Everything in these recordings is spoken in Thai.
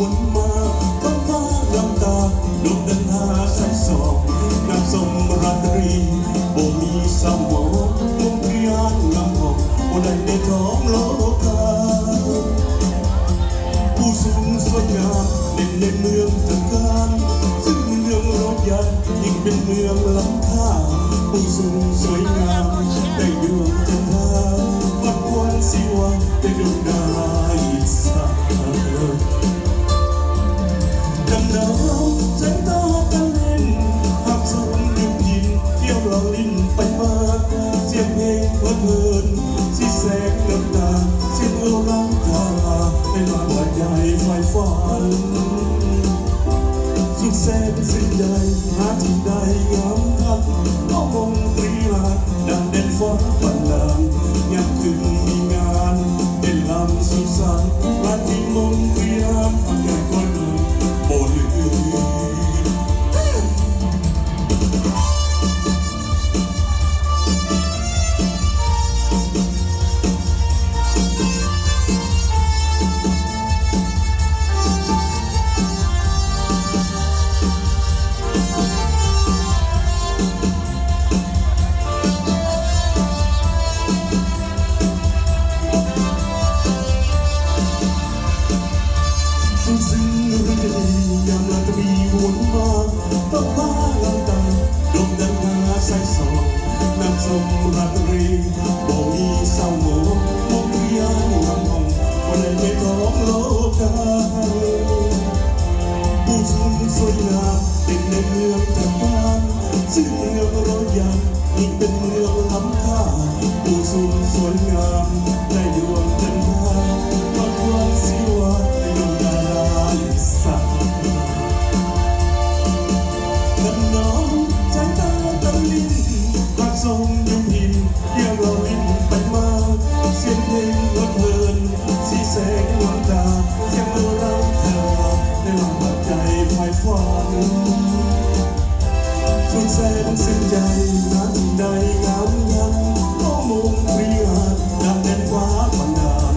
วนมาท้องฟ้าน้ำตาดวงดันหาใสสองน้ำสมราตรีบ่มีสมองมุมเพียงงามหอกบ่ได้ในท้องโลกาผู้สูงสวยงามเด่นในเมืองตะการซึ่งเมืองรถยันยิ่งเป็นเมืองล้ำค่าผู้สูงสวยงามได้ดวงจันทราวัดวันศิวะได้ดวงดาราอิสระดำน้ำใจตากันเล่นหักสมยุบยินเที่ยวเราลิ้นไปมาเสียงเพลงเพลินสีแสงน้ำตาเสียงโอรังคาในลานหัวใจไฟฝันสุขแสนสิ้นใจหาที่ใดงามทันน้องมงตรีลานดังเด่นฟ้าบันลานยามคืนมีงานเด่นลำสุสานลานที่มงตรีลานฟังแก่คนโบลือซึ่งเรื่องจะดียามลาจะมีวนมาต้องฟ้าลำตาดวงดันหาใสสองน้ำสมราตรีบ่มีเศร้าโศกมองเพียงลำห้องวันในท้องโลกาผู้สูงสวยงามเด็กในเมืองตะการซึ่งเมืองรถยนต์ยิ่งเป็นเมืองล้ำค่าผู้สูงสวยงามได้ดวงจันทราวัดวันศิวะได้ดวงดาราอิสระน้ำน้องใจตาตะลินหักทรงยุบยินเที่ยวเราลิ้นไปมาเสียงเพลงเพลินสีแสงน้ำตาเสียงโอรังคาในลำหัวใจไฟฝันสุดแสนสิ้นใจนาที่ใดงามยันน้องมงตรีหาดดังแดนฟ้าบันดาล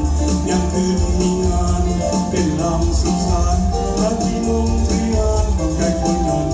ยามคืนมีงานเป็นลำสุสานนาที่มงตรีหาดฟังใจคนนั้น